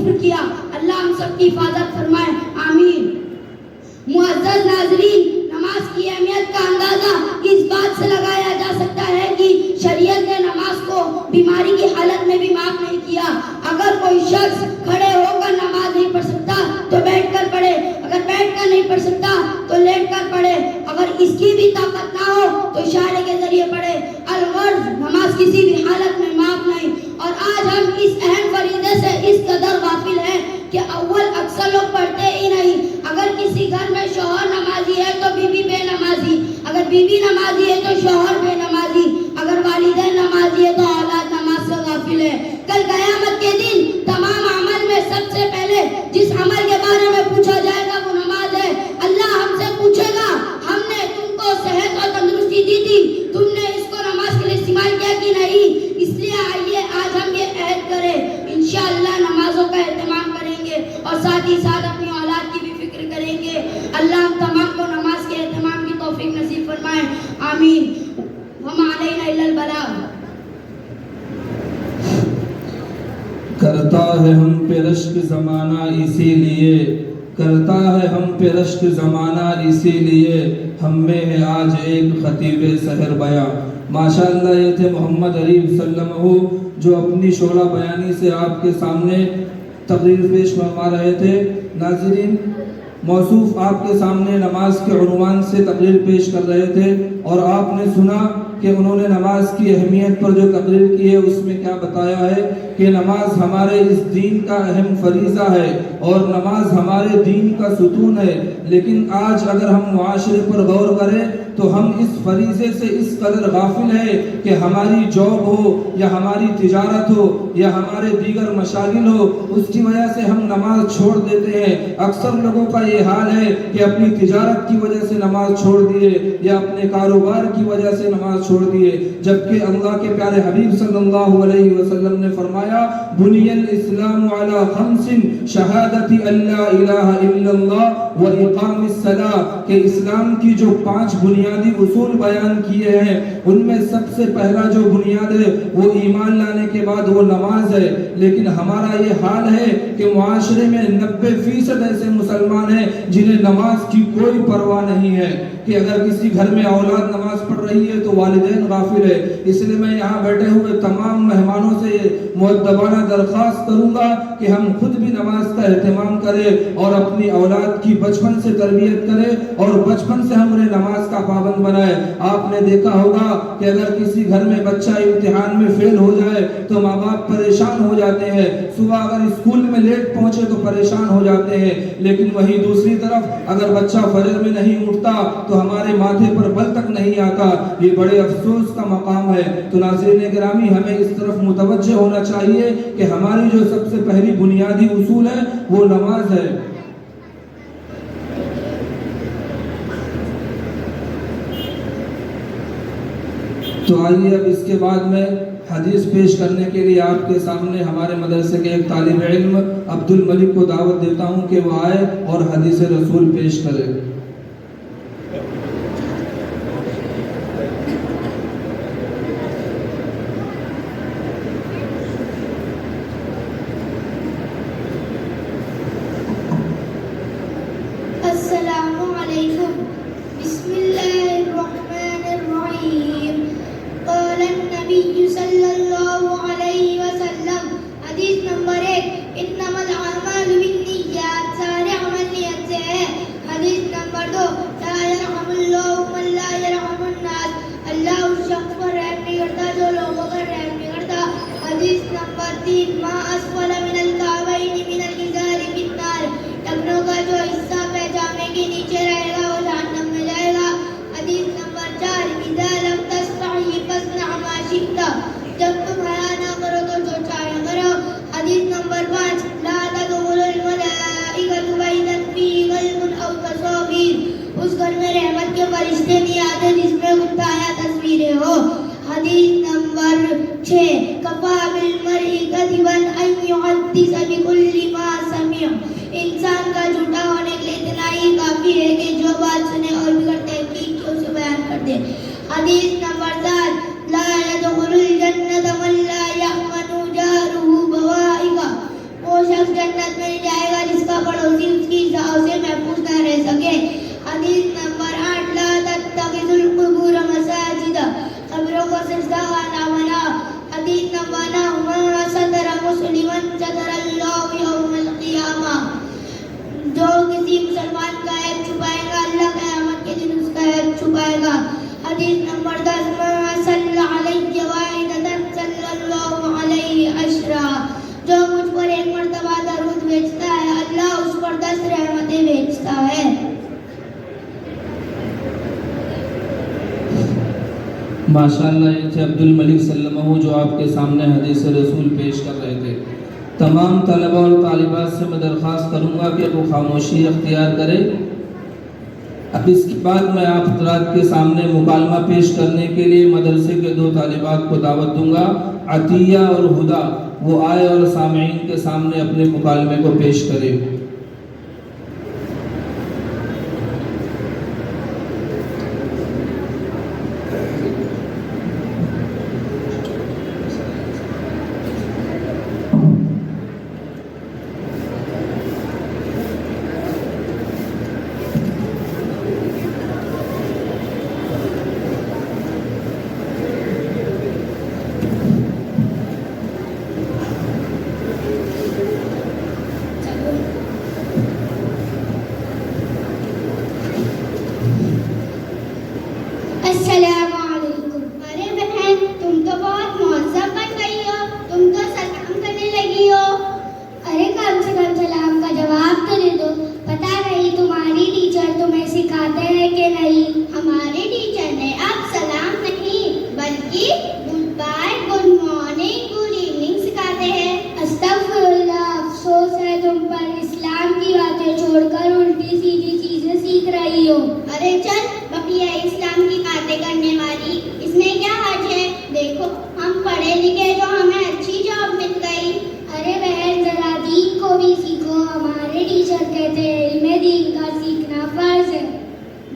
कुफ्र किया। अल्लाह हम सब की हिफाजत फरमाए, आमीन। मुअज़्ज़ज़ नाज़रीन, नमाज की अहमियत का अंदाज़ा इस बात से लगाया जा सकता है कि शरीयत ने नमाज को बीमारी की हालत में भी माफ नहीं किया। अगर कोई शख्स खड़े होकर नमाज नहीं पढ़ सकता तो बैठ कर पढ़े, अगर बैठ कर नहीं पढ़ सकता तो लेट कर पढ़े, अगर इसकी भी ताकत ना हो तो इशारे के जरिए पढ़े। अलगर्ज नमाज किसी भी हालत में माफ नहीं। और आज हम इस अहम फरीदे से इस कदर गाफिल हैं कि अव्वल अक्सर लोग पढ़ते ही नहीं। अगर किसी घर में शौहर नमाजी है तो बीवी बेनमाजी, अगर बीवी नमाजी है तो शौहर बेनमाजी, अगर वालिदैन नमाजी है तो औलाद नमाज से गाफिल है। कल क़यामत के दिन तमाम अमल में सबसे पहले जिस अमल के बारे में पूछा जाएगा वो नमाज है। अल्लाह हमसे पूछेगा, हमने तुमको सेहत और तंदुरुस्ती दी थी, तुमने इसको नमाज के लिए इस्तेमाल किया कि नहीं? इसलिए आइए आज हम ये अहद करें, इंशाअल्लाह नमाजों का एहतमाम करेंगे और साथ ही साथ अपनी औलाद की भी फिक्र करेंगे। अल्लाह हम तमाम को नमाज के एहतमाम की तौफीक नसीब फरमाए, आमीन। वमा अलैना इल्लल बलाग। करता है हम पे रश्क ज़माना इसीलिए, करता है हम पे रश्क ज़माना इसीलिए, हम में है आज एक खतीब सहर बयां। माशाअल्लाह ये थे मोहम्मद अरीफ सल्लल्लाहु जो अपनी शोला बयानी से आपके सामने तकरीर पेश फरमा रहे थे। नाज़रीन, मौसूफ आपके सामने नमाज के उन्वान से तकरीर पेश कर रहे थे और आपने सुना कि उन्होंने नमाज की अहमियत पर जो तकरीर की है उसमें क्या बताया है कि नमाज हमारे इस दीन का अहम फरीज़ा है और नमाज हमारे दीन का सुतून है। लेकिन आज अगर हम मुआशरे पर गौर करें तो हम इस फरीज़े से इस कदर गाफिल है कि हमारी जॉब हो या हमारी तिजारत हो या हमारे दीगर मशागिल हो, उसकी वजह से हम नमाज छोड़ देते हैं। अक्सर लोगों का ये हाल है कि अपनी तिजारत की वजह से नमाज छोड़ दिए या अपने कारोबार की वजह से नमाज छोड़ दिए, जबकि अल्लाह के प्यारे हबीब सल्लल्लाहु अलैहि वसल्लम ने फरमाया, बुनियल इस्लाम अला खम्सिन शहादती अल्ला इलाहा इल्लल्लाह व इकामिस सलाह, के इस्लाम की जो 5 बुनियादी उसूल बयान किए हैं उनमें सबसे पहला जो बुनियाद है वो ईमान लाने के बाद वो नमाज है। लेकिन हमारा ये हाल है कि मुआशरे में 90% ऐसे मुसलमान हैं जिन्हें नमाज की कोई परवाह नहीं है कि अगर किसी घर में औलाद नमाज पढ़ रही है तो वालिदैन गाफिल है। इसलिए मैं यहाँ बैठे हुए तमाम मेहमानों से मुअद्दबाना दरख्वास्त करूँगा कि हम खुद भी नमाज का एहतमाम करें और अपनी औलाद की बचपन से तरबियत करें और बचपन से हम उन्हें नमाज का पाबंद बनाए। आपने देखा होगा कि अगर किसी घर में बच्चा इम्तिहान में फेल हो जाए तो माँ बाप परेशान हो जाते हैं, सुबह अगर स्कूल में लेट पहुंचे तो परेशान हो जाते हैं। लेकिन वहीं दूसरी तरफ अगर बच्चा फजर में नहीं उठता तो हमारे माथे पर बल तक नहीं आता। ये बड़े अफसोस का मकाम है। तो नाज़रीन गिरामी, हमें इस तरफ मुतवज्जे होना चाहिए कि हमारी जो सबसे पहली बुनियादी उसूल है वो नमाज है। तो आइए अब इसके बाद में हदीस पेश करने के लिए आपके सामने हमारे मदरसे के एक तालिब इल्म अब्दुल मलिक को दावत देता हूँ कि वो आए और हदीस रसूल पेश करें। उस घर में रहमत के फरिश्ते नहीं आते जिसमें गुत्ताया तस्वीरें हो। हदीस नंबर 6, कफा बिल मरई कदिबन अन युहद्दिस बिकुल्ली मा समिअ, इंसान का झूठा होने के लिए इतना ही काफी है कि जो बात सुने और बिगड़ तहकीक के उसे बयान कर दे। हदीस नंबर 7, ला यदखुलुल जन्नत मन ला यअमनु जारुहु बवाइका, वो शख्स जन्नत मिल जाएगा जिसका पड़ोसी उसकी इज़ाओं से महफूज न रह सके। हदीस नंबर 8, ला तत्तखिज़ुल क़ुबूर मसाजिदा, कब्रों को सजदा ना बनाओ। हदीस नंबर 9, मन सतरा मुस्लिमन सतरल्लाहु यौमल क़ियामा, जो किसी मुसलमान का ऐब छुपाएगा अल्लाह क़यामत के दिन उसका ऐब छुपाएगा। हदीस नंबर 10, मन सल्ला अलैहि वाहिदतन सल्लल्लाहु अलैहि अशरा, जो मुझ पर एक मर्तबा दरूद भेजता है अल्लाह उस पर 10 रहमतें भेजता है। माशाअल्लाह, ये थे अब्दुल मलिक सल्लमहु जो आपके सामने हदीस रसूल पेश कर रहे थे। तमाम तलबा और तालिबात से मैं दरख्वास्त करूँगा कि वो खामोशी अख्तियार करें। अब इसके बाद मैं आप हज़रात के सामने मुकालमा पेश करने के लिए मदरसे के 2 तालिबात को दावत दूंगा। अतिया और हुदा वो आए और सामईन के सामने अपने मुकालमे को पेश करें। अस्सलामुअलैकुम। अरे बहन, तुम तो बहुत मुहज़्ज़ब बन गई हो, तुम तो सलाम करने लगी हो। अरे कम से कम सलाम का जवाब तो दे दो। पता नहीं तुम्हारी टीचर तुम्हें सिखाते हैं कि नहीं? हमारे टीचर ने अब सलाम नहीं बल्कि goodbye, good morning, good evening सिखाते हैं। अस्तगफिरुल्लाह, अफसोस है तुम पर, इस्लाम की बातें छोड़कर उल्टी सीधी चीजें सीख रही हो। अरे चल बकिया इस्लाम की बातें करने वाली, इसमें क्या हर्ज है? देखो हम पढ़े लिखे तो हमें अच्छी जॉब मिल गई। अरे बहन, जरा दीन को भी सीखो। हमारे टीचर कहते हैं इल्मे दीन का सीखना फर्ज है।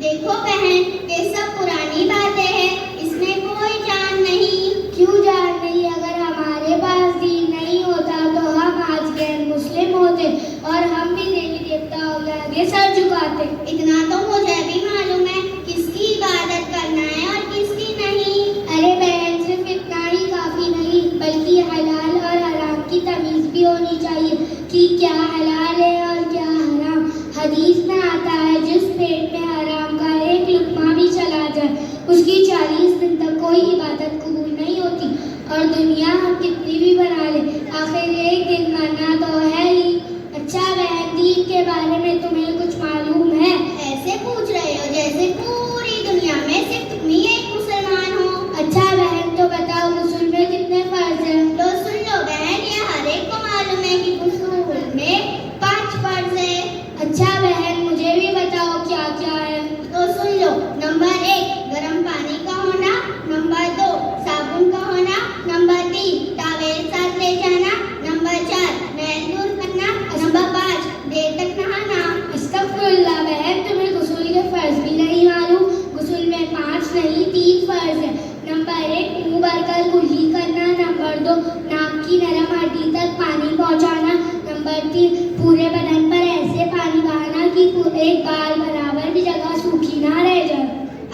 देखो बहन, ये सब पुरानी बातें हैं, इसमें कोई जान नहीं। क्यों जान नहीं? अगर हमारे पास दीन नहीं होता तो हम आज गैर मुस्लिम होते और हम भी देवी देवताओं के आगे सर झुकाते। इतना तो मुझे भी मालूम है किसकी इबादत करना है और किसकी नहीं। अरे बहन, सिर्फ इतना ही काफी नहीं बल्कि हलाल और हराम की तमीज भी होनी चाहिए कि क्या हलाल है और क्या हराम। हदीस में आता है जिस पेट में हराम का एक लुक़मा भी चला जाए उसकी 40 दिन तक कोई इबादत कबूल नहीं होती। और दुनिया हम कितनी भी बना ले, आखिर एक दिन मरना तो है ही। अच्छा बहन, दीन के बारे में तुम्हें कुछ मालूम है? ऐसे पूछ रहे हो जैसे पूरी दुनिया में सिर्फ तुम ही एक मुसलमान हो। अच्छा बहन, तो बताओ गुस्ल में कितने फर्ज हैं? तो सुन लो बहन, ये हर एक को मालूम है कि गुस्ल में 5 फर्ज है। अच्छा बहन, मुझे भी बताओ क्या क्या है? तो सुन लो, नंबर 1 गर्म पानी का होना, नंबर 2 साबुन का होना, नंबर 3 टॉवेल साथ ले जाना, नंबर 4 मैल दूर करना, नंबर 5 देर तक नहाना। अस्तगफिरुल्लाह बहन, तुम्हें गुस्ल के फर्ज भी नहीं मालूम? गुस्ल में 5 नहीं 3 फर्ज है। नंबर 1 मुंह भरकर कुल्ली करना, नंबर 2 नाक की नरम हड्डी तक पानी पहुंचाना, नंबर 3 पूरे बदन पर ऐसे पानी बहाना कि एक बाल बराबर भी जगह सूखी ना रह जाए।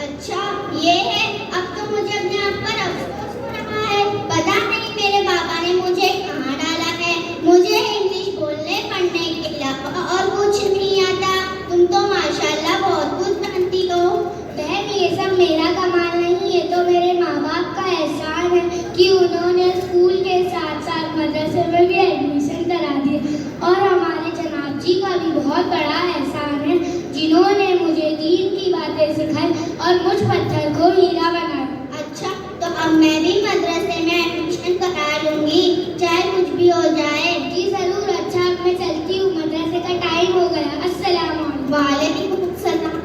अच्छा ये है, अब तो मुझे अपने आप पर अफसोस हो रहा है। पता नहीं मेरे बाबा ने मुझे कहाँ डाला है। मुझे इंग्लिश बोलने पढ़ने के अलावा और कुछ नहीं आता। तुम तो माशाल्लाह बहुत कुछ जानती हो। बहन, ये सब मेरा कमाल नहीं, ये तो मेरे माँ बाप का एहसान है कि उन्होंने स्कूल के साथ साथ मदरसे में भी एडमिशन करा दिया। और हमारे जनाब जी का भी बहुत बड़ा एहसान है जिन्होंने मुझे दीन की बातें सिखाई और मुझ पत्थर को हीरा बनाया। अच्छा, तो अब मैं भी मदरसे में एडमिशन करा लूंगी, चाहे कुछ भी हो जाए। जी जरूर। अच्छा, अब मैं चलती हूँ, मदरसे का टाइम हो गया। अस्सलाम वालेकुम। अस्सलाम।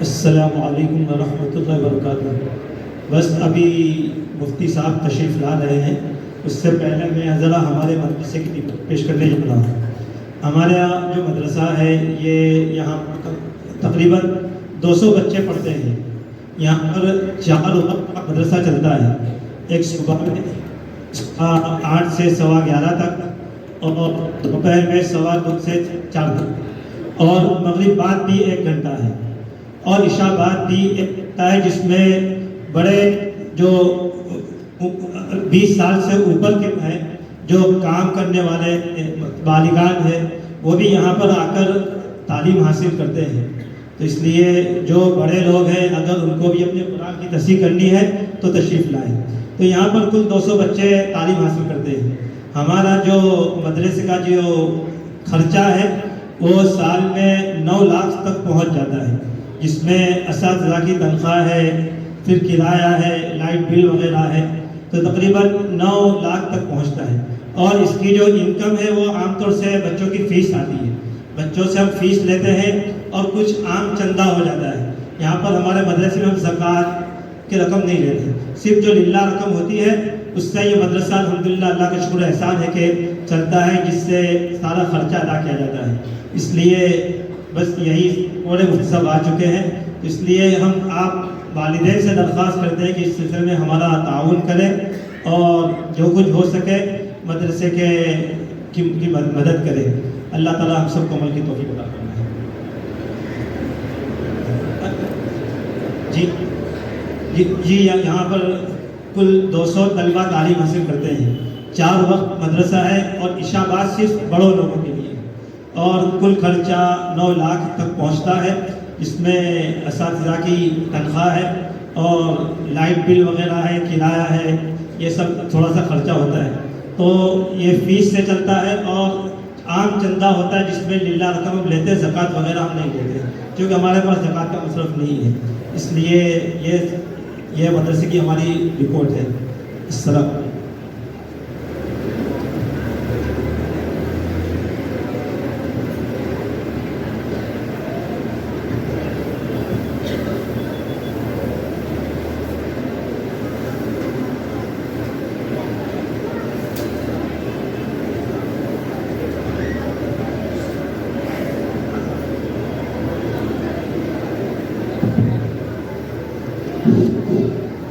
अस्सलामु अलैकुम व रहमतुल्लाहि व बरकातुहू। बस अभी मुफ्ती साहब तशरीफ़ ला रहे हैं, उससे पहले मैं ज़रा हमारे मदरसे की पेश करने जा रहा हूँ। ہمارے یہاں جو مدرسہ ہے یہ یہاں تقریباً 200 بچے پڑھتے ہیں. یہاں پر 4 وقت کا مدرسہ چلتا ہے. ایک صبح میں 8 سے 11:15 تک اور دوپہر میں 2:15 سے 4 تک اور مغرب بعد بھی 1 گھنٹہ ہے اور عشاء بعد بھی 1 گھنٹہ ہے جس میں بڑے جو 20 سال سے اوپر کے ہیں جو کام کرنے والے بالغان ہیں وہ بھی یہاں پر آ کر تعلیم حاصل کرتے ہیں. تو اس لیے جو بڑے لوگ ہیں اگر ان کو بھی اپنے قرآن کی تصحیح کرنی ہے تو تشریف لائیں. تو یہاں پر کل 200 بچے تعلیم حاصل کرتے ہیں. ہمارا جو مدرسے کا جو خرچہ ہے وہ سال میں 9 لاکھ تک پہنچ جاتا ہے جس میں اساتذہ کی تنخواہ ہے, پھر کرایہ ہے, لائٹ بل وغیرہ ہے, تو تقریباً 9 لاکھ تک پہنچتا ہے. اور اس کی جو انکم ہے وہ عام طور سے بچوں کی فیس آتی ہے. بچوں سے ہم فیس لیتے ہیں اور کچھ عام چندہ ہو جاتا ہے. یہاں پر ہمارے مدرسے میں ہم زکوٰۃ کی رقم نہیں لیتے, صرف جو للہ رقم ہوتی ہے اس سے یہ مدرسہ الحمدللہ اللہ کا شکر احسان ہے کہ چلتا ہے, جس سے سارا خرچہ ادا کیا جاتا ہے. اس لیے بس یہی پورے مختصر آ چکے ہیں. اس لیے ہم آپ والدین سے درخواست کرتے ہیں کہ اس سلسلے میں ہمارا تعاون کریں اور جو کچھ ہو سکے مدرسے کی مدد کریں. اللہ تعالیٰ ہم سب کو عمل کی توفیق عطا فرمائے. جی یہاں پر کل 200 طلبہ تعلیم حاصل کرتے ہیں. 4 وقت مدرسہ ہے اور عشاء بعد صرف بڑوں لوگوں کے لیے, اور کل خرچہ 9 لاکھ تک پہنچتا ہے. اس میں اساتذہ کی تنخواہ ہے اور لائٹ بل وغیرہ ہے, کرایہ ہے, یہ سب تھوڑا سا خرچہ ہوتا ہے. تو یہ فیس سے چلتا ہے اور عام چندہ ہوتا ہے جس میں للہ رقم ہم لیتے ہیں, زکوٰۃ وغیرہ ہم نہیں لیتے کیونکہ ہمارے پاس زکوٰۃ کا مصرف نہیں ہے. اس لیے یہ مدرسے کی ہماری رپورٹ ہے. السلام علیکم.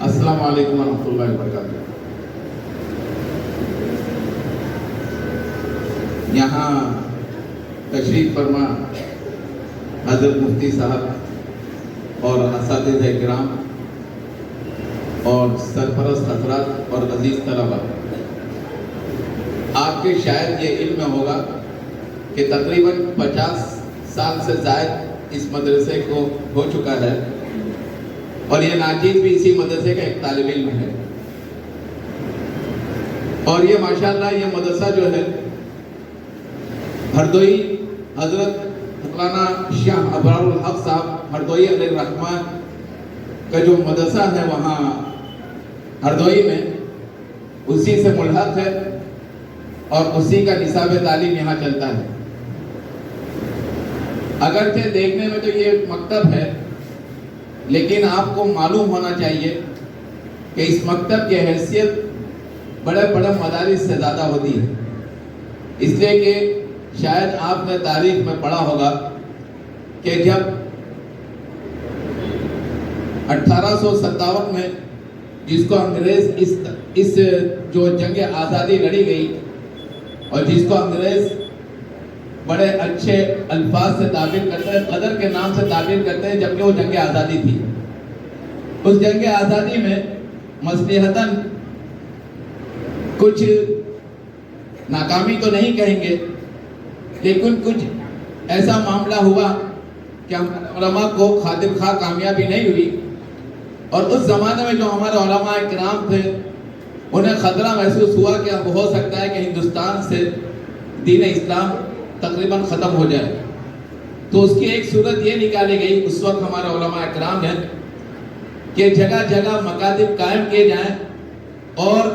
السلام علیکم ورحمۃ اللہ وبرکاتہ. یہاں تشریف فرما حضرت مفتی صاحب اور اساتذہ کرام اور سرپرست حضرات اور عزیز طلبہ, آپ کے شاید یہ علم ہوگا کہ تقریباً 50 سال سے زائد اس مدرسے کو ہو چکا ہے اور یہ ناجیز بھی اسی مدرسے کا ایک طالب علم ہے. اور یہ ماشاءاللہ یہ مدرسہ جو ہے ہردوئی حضرت مولانا شاہ ابرار الحق صاحب ہردوئی علیہ الرحمن کا جو مدرسہ ہے وہاں ہردوئی میں, اسی سے ملحق ہے اور اسی کا نصاب تعلیم یہاں چلتا ہے. اگرچہ دیکھنے میں تو یہ مکتب ہے لیکن آپ کو معلوم ہونا چاہیے کہ اس مکتب کی حیثیت بڑے بڑے مدارس سے زیادہ ہوتی ہے. اس لیے کہ شاید آپ نے تاریخ میں پڑھا ہوگا کہ جب 1857 میں جس کو انگریز اس جو جنگ آزادی لڑی گئی اور جس کو انگریز بڑے اچھے الفاظ سے تعبیر کرتے ہیں, قدر کے نام سے تعبیر کرتے ہیں, جبکہ وہ جنگ آزادی تھی. اس جنگ آزادی میں مصلحتاً کچھ ناکامی تو نہیں کہیں گے لیکن کچھ ایسا معاملہ ہوا کہ علماء کو خاطر خواہ کامیابی نہیں ہوئی. اور اس زمانے میں جو ہمارے علماء کرام تھے انہیں خطرہ محسوس ہوا کہ اب ہو سکتا ہے کہ ہندوستان سے دین اسلام تقریباً ختم ہو جائے. تو اس کی ایک صورت یہ نکالی گئی اس وقت ہمارے علماء اکرام ہیں کہ جگہ جگہ مکاتب قائم کیے جائیں اور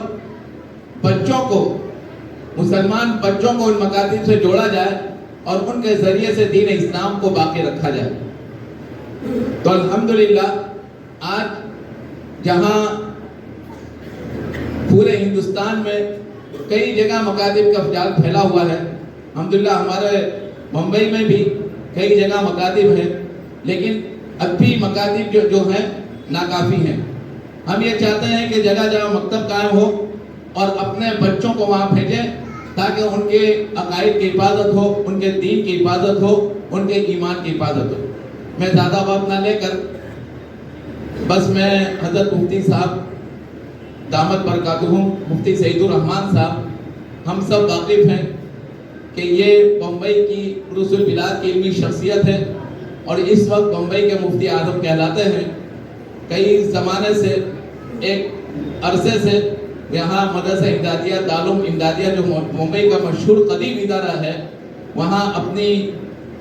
بچوں کو, مسلمان بچوں کو ان مکاتب سے جوڑا جائے اور ان کے ذریعے سے دین اسلام کو باقی رکھا جائے. تو الحمدللہ آج جہاں پورے ہندوستان میں کئی جگہ مکاتب کا جال پھیلا ہوا ہے الحمدللہ ہمارے ممبئی میں بھی کئی جگہ مکاتب ہیں، لیکن اب بھی مکاتب جو ہیں ناکافی ہیں۔ ہم یہ چاہتے ہیں کہ جگہ جگہ مکتب قائم ہو اور اپنے بچوں کو وہاں بھیجیں تاکہ ان کے عقائد کی حفاظت ہو، ان کے دین کی حفاظت ہو، ان کے ایمان کی حفاظت ہو۔ میں زیادہ وقت نہ لے کر بس میں حضرت مفتی صاحب دامت برکاتہم مفتی سعید الرحمان صاحب، ہم سب واقف ہیں کہ یہ بمبئی کی عروس البلاد کی علمی شخصیت ہے اور اس وقت بمبئی کے مفتی اعظم کہلاتے ہیں۔ کئی زمانے سے ایک عرصے سے یہاں مدرسہ امدادیہ دارالعلوم امدادیہ جو ممبئی کا مشہور قدیم ادارہ ہے، وہاں اپنی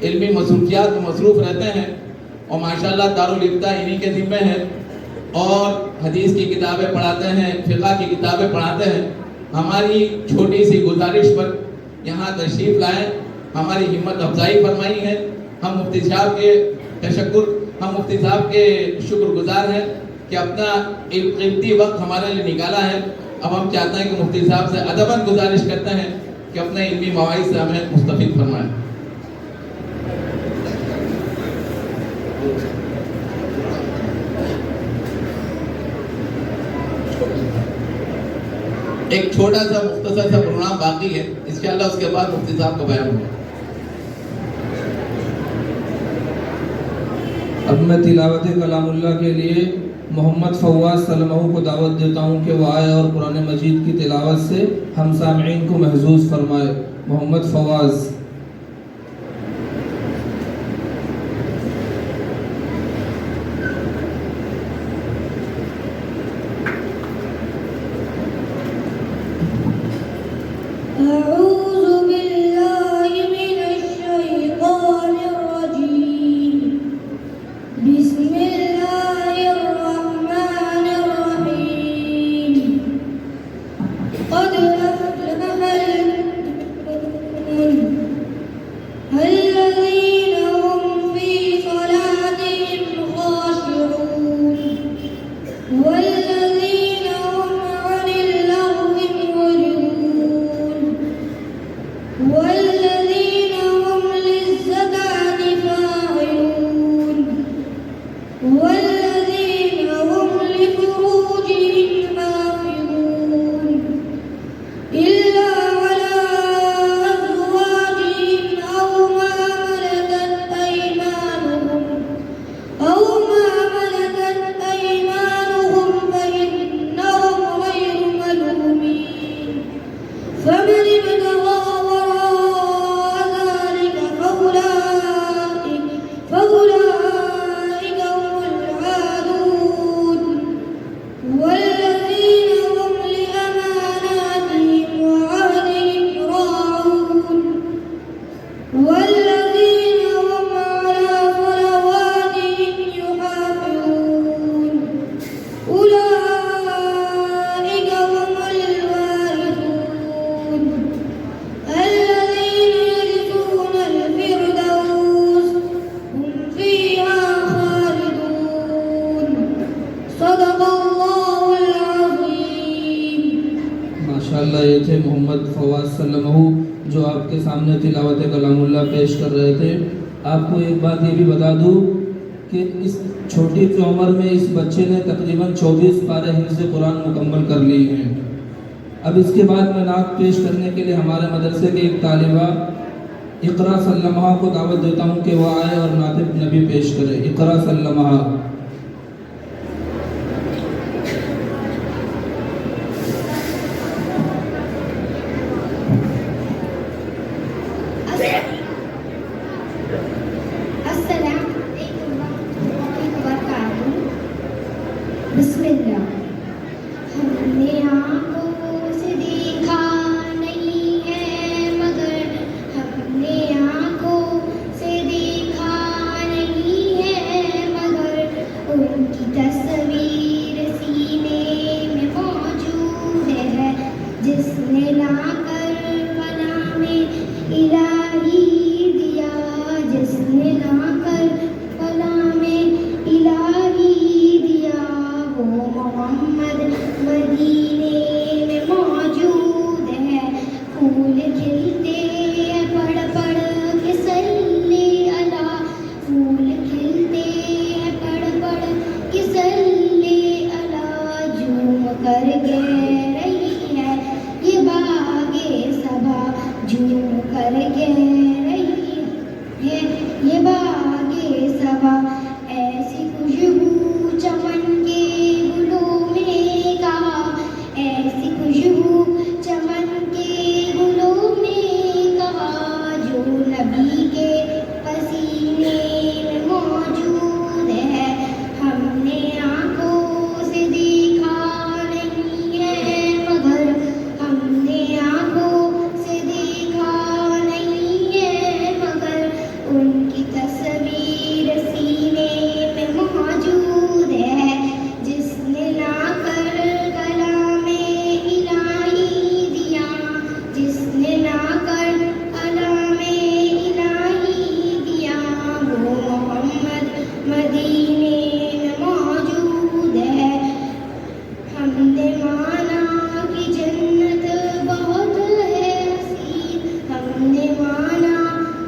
علمی مصروفیات میں مصروف رہتے ہیں اور ماشاءاللہ دارالفتہ انہی کے ذمہ ہے اور حدیث کی کتابیں پڑھاتے ہیں، فقہ کی کتابیں پڑھاتے ہیں۔ ہماری چھوٹی سی گزارش پر یہاں تشریف لائیں، ہماری ہمت افزائی فرمائی ہے۔ ہم مفتی صاحب کے شکر گزار ہیں کہ اپنا قیمتی وقت ہمارے لیے نکالا ہے۔ اب ہم چاہتے ہیں کہ مفتی صاحب سے ادباً گزارش کرتے ہیں کہ اپنے علمی مواعظ سے ہمیں مستفید فرمائیں۔ ایک چھوٹا سا مختصر سا پروگرام باقی ہے، انشاءاللہ اس کے بعد مفتی صاحب کا بیان ہوگا۔ اب میں تلاوت کلام اللہ کے لیے محمد فواز سلمہ کو دعوت دیتا ہوں کہ وہ آئے اور قرآن مجید کی تلاوت سے ہم سامعین کو محظوظ فرمائے۔ محمد فواز۔ یہ تھے محمد فواز سلمہ جو آپ کے سامنے تلاوت کلام اللہ پیش کر رہے تھے۔ آپ کو ایک بات یہ بھی بتا دوں کہ اس چھوٹی سی عمر میں اس بچے نے تقریباً 24 پارے حفظ قرآن مکمل کر لی ہیں۔ اب اس کے بعد میں نعت پیش کرنے کے لیے ہمارے مدرسے کے ایک طالبہ اقرا سلمہ کو دعوت دیتا ہوں کہ وہ آئے اور نعت نبی پیش کرے۔ اقرا سلمہ۔ کر کے رہی ہے یہ باغِ صبا، جھوم کر کے رہی ہے یہ باغِ صبا، ایسی خوشبو چمن کے گلوں میں کہا، ایسی خوشبو چمن کے گلوں میں کہا، جو نبی کے پسینے میں موجود ہے، ہم نے آنکھوں سے دیکھا نہیں ہے مگر، ہم نے آنکھوں سے دیکھا نہیں ہے مگر، ان کی تصویر سینے میں موجود ہے، جس نے لا کر کلام الہی دیا، جس نے لا کر کلام الہی دیا، وہ محمد مدینے میں موجود ہے۔ ہم نے مانا کہ جنت بہت ہے حسین، ہم نے مانا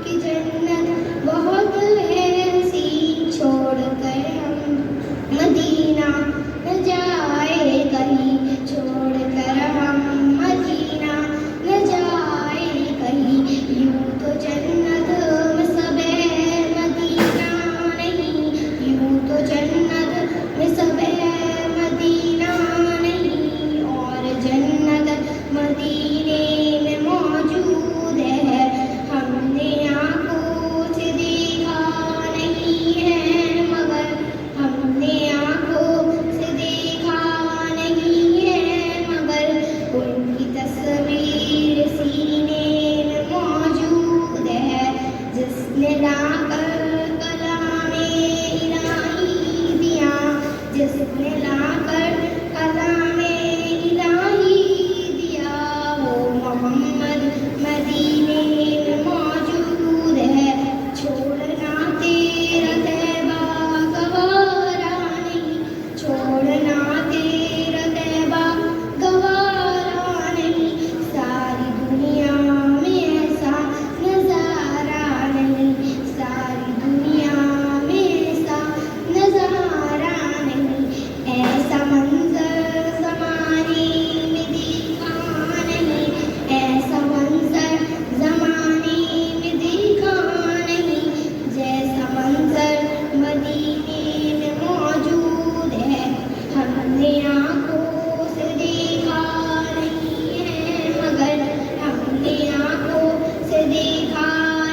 کہ جنت بہت ہے حسین، چھوڑ کر ہم مدینہ نہ جائے کہیں، چھوڑ کر ہم مدینہ نہ جائے کہیں، یوں تو جنت میں سب ہے مدینہ نہیں، یوں تو جنت میں سب ہے مدینہ نہیں، اور جنت مدینے میں موجود ہے، ہم نے آنکھوں سے دیکھا نہیں ہے مگر، ہم نے آنکھوں سے دیکھا نہیں ہے مگر، ان کی تصویر سینے میں موجود ہے، جس نے لا کر کلام الہی دیا، جس نے لا کر کلام الہی دیا، وہ محمد مدینے میں موجود ہے، چھوڑنا تیرا طیبہ گوارا نہیں، چھوڑنا تیرا طیبہ گوارا نہیں، ساری دنیا میں ایسا نظارہ نہیں، ساری دنیا میں ایسا نظارہ نہیں، ایسا منظر زمانے میں دیکھا نہیں، ایسا منظر زمانے میں دیکھا نہیں، جیسا منظر مدینے میں موجود ہے، ہم نے آنکھوں سے دیکھا نہیں ہے مگر، ہم نے آنکھوں سے دیکھا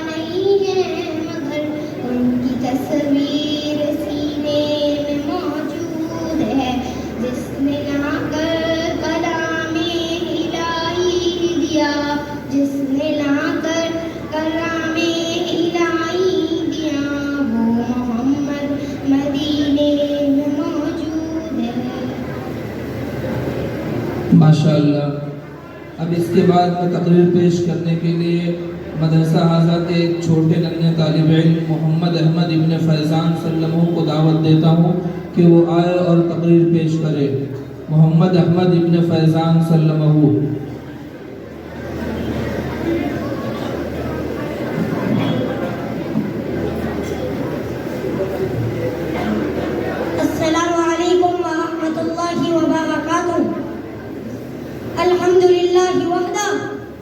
نہیں ہے مگر، ان کی تصویر سینے میں موجود ہے، جس نے لا کر کلام الہی دیا، جس نے لا کر کلام الہی دیا، وہ محمد مدینے میں موجود ہے۔ ماشاءاللہ۔ اب اس کے بعد میں تقریر پیش کرنے کے لیے مدرسہ حاضہ کے ایک چھوٹے ننھے طالب علم محمد احمد ابن فیضان سلمہ کو دعوت دیتا ہوں کہ وہ آئے اور تقریر پیش کرے۔ محمد احمد ابن فیضان سلمہ۔ السلام علیکم ورحمۃ اللہ وبرکاتہ۔ الحمد للہ وحدہ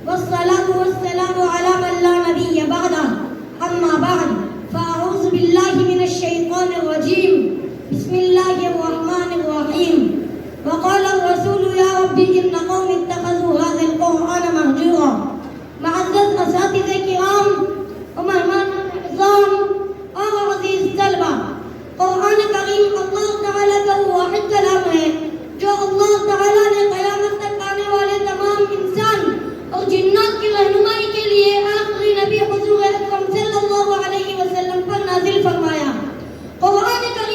والصلاة والسلام علی من لا نبی بعدہ، اما بعد فاعوذ باللہ من الشیطان الرجیم، بسم اللہ الرحمن الرحیم۔ وقال الرسول یا رب ان قوم اتخذوا هذا القرآن مهجورا۔ معزز اساتذہ کرام و مہمان اعظام اور عزیز طلبہ، قرآن کریم اللہ تعالیٰ کا واحد کلام ہے جو اللہ تعالیٰ نے قیامت تک آنے والے تمام انسان اور جنات کی رہنمائی کے لیے آخری نبی حضور اکرم صلی اللہ علیہ وسلم پر نازل فرمایا۔ قرآن کریم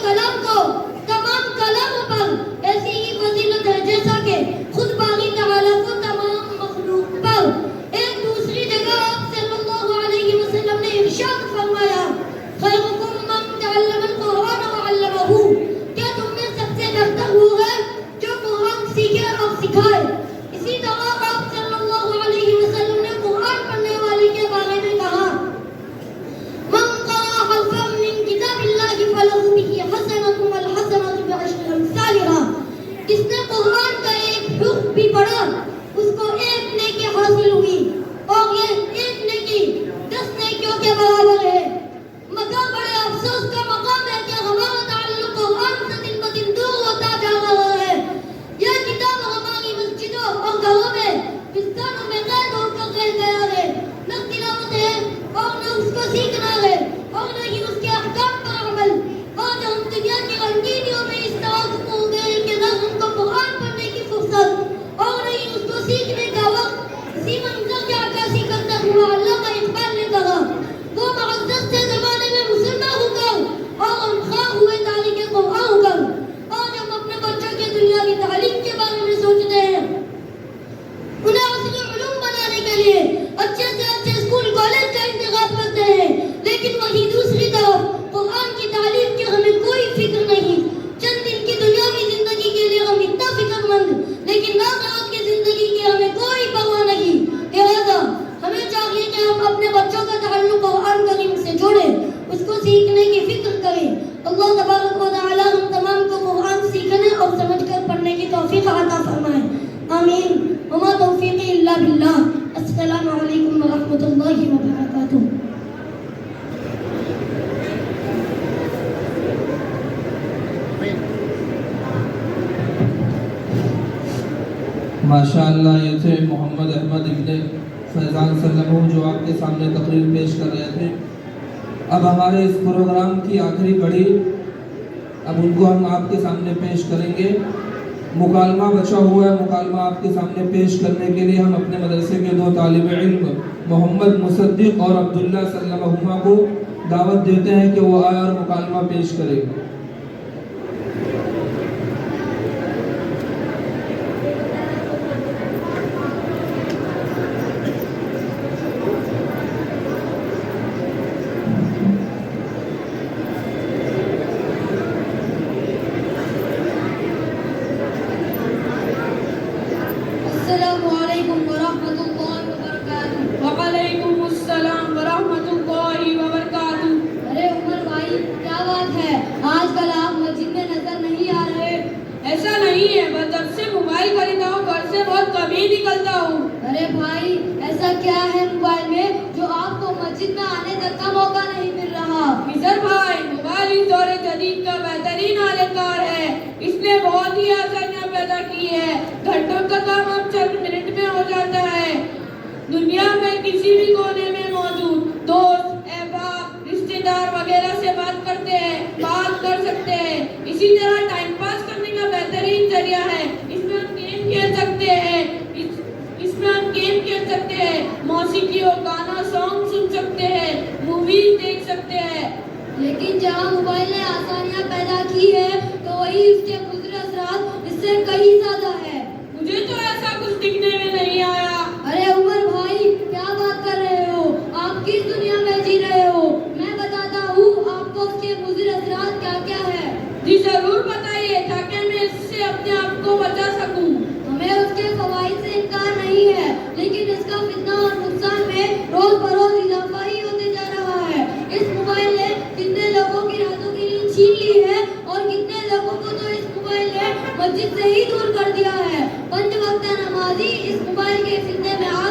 कलम को तमाम कलमों पर ऐसी ही फजीलत है जैसा कि खुद बारी तआला को तमाम मखलूक पर। एक दूसरी जगह आप सल्लल्लाहु अलैहि वसल्लम ने इरशाद फरमाया, खैरुकुम मन तअल्लमल कुरान व अल्लमहु, क्या तुम में सबसे बेहतर वो है जो कुरान सीखे और सिखाए। इसी तरह आप सल्लल्लाहु अलैहि वसल्लम ने कुरान पढ़ने वाले के बारे में कहा, मन क़रा हर्फन मिन किताबिल्लाहि फलहु बिही हसनतुन वल हसनतु बिअशरि अम्सालिहा। जिसने कुरान का एक हुर्फ भी पढ़ा उसको एक नेकी हासिल हुई और ये एक नेकी 10 नेकियों के बराबर है। मगर बड़े अफसोस का मकाम है कि हमारा ताल्लुक कुरान से दिन ब दिन दूर होता जा रहा है। यह किताब हमारी मस्जिदों और घरों में बिस्तारों में कैद होकर रह गया है। न तिलावत है और न उसको सीखना है और न ही उसके अहकाम पर अमल। आज हम दुनिया की रंगीनियों में इस तरह खो गए कि न हमको कुरान पढ़ने की फुर्सत और न ही उसको सीखने का वक्त। इसी मंजर की अक्कासी करते हुए अल्लामा इकबाल ने कहा, वो मुअज़्ज़ज़ थे ज़माने में मुसलमान होकर और हम ख़्वाह हुए तारीख़ कुरान होकर। आज हम अपने बच्चों के दुनिया की तालीम के बारे में सोचते हैं, उन्हें असली उलूम बनाने के लिए अच्छे से अच्छे स्कूल कॉलेज का इंतखाब करते हैं, लेकिन वहीं दूसरी तरफ कुरान की तालीम की हमें कोई फिक्र नहीं। चंद दिन की दुनियावी जिंदगी के लिए हम इतना फिक्रमंद, लेकिन आखिरत की जिंदगी की हमें कोई परवाह नहीं। लिहाजा हमें चाहिए कि हम अपने बच्चों का ताल्लुक कुरान करीम से जोड़ें, उसको सीखने की फिक्र करें। अल्लाह तबारक व तआला हम तमाम को कुरान सीखने और समझकर पढ़ने की तौफीक अता फरमाए। आमीन। वमा तौफीक़ी इल्ला बिल्लाह। अस्सलामु अलैकुम व रहमतुल्लाहि व बरकातुहू। माशाअल्लाह, ये थे मोहम्मद अहमद इब्ने फैज़ान सल्लमहु जो आपके सामने तकरीर पेश कर रहे थे। अब हमारे इस प्रोग्राम की आखिरी कड़ी, अब उनको हम आपके सामने पेश करेंगे। मुकालमा बचा हुआ है, मुकालमा आपके सामने पेश करने के लिए हम अपने मदरसे के 2 तालिब इल्म मोहम्मद मुसद्दिक और अब्दुल्ला सल्लमहुमा को दावत देते हैं कि वो आए और मुकालमा पेश करें। अस्सलामुअलैकुम वरहमतुल्लाहि वबरकातुहू। वअलैकुम अस्सलाम वरहमतुल्लाहि वबरकातुहू। अरे उमर भाई, क्या बात है, आजकल आप मस्जिद में नजर नहीं आ रहे। ऐसा नहीं है, बस जब से मोबाइल खरीदा हूँ घर से बहुत कम ही निकलता हूँ। अरे भाई, ऐसा क्या है मोबाइल में जो आपको मस्जिद में आने तक का मौका नहीं मिल रहा। मिजर भाई, मोबाइल इस दौरे जदीद का बेहतरीन आलेकार है। इसने बहुत ही आसानियाँ पैदा की है। घंटों का काम अब चंद मिनट में हो जाता है। दुनिया में किसी भी कोने में मौजूद दोस्त, अहबाब, रिश्तेदार वगैरह से बात कर सकते हैं। इसी तरह टाइम पास करने का बेहतरीन जरिया है। इसमें हम गेम खेल सकते हैं, मौसीकी और गाना सॉन्ग सुन सकते हैं, मूवीज देख सकते हैं। लेकिन जहाँ मोबाइल ने आसानियाँ पैदा की है तो वही उसके मुज़र असरात इससे कहीं ज्यादा है। मुझे तो ऐसा कुछ दिखने में नहीं आया। अरे उमर भाई, क्या बात कर रहे हो, आप किस दुनिया में जी रहे हो। मैं बताता हूँ आपको उसके मुज़र असरात क्या क्या है। जी जरूर बताइए, ताकि मैं इससे अपने आप को बचा सकूं। हमें उसके फवाइद से इनकार नहीं है, लेकिन इसका फितना और नुकसान में रोज बरोज इजाफा ही होते जा रहा है। इस मोबाइल ने कितने लोगों की रातों की नींद छीन ली है और कितने लोगों को तो इस मोबाइल ने मस्जिद से ही दूर कर दिया है। 5 वक्त नमाजी इस मोबाइल के फितने में आ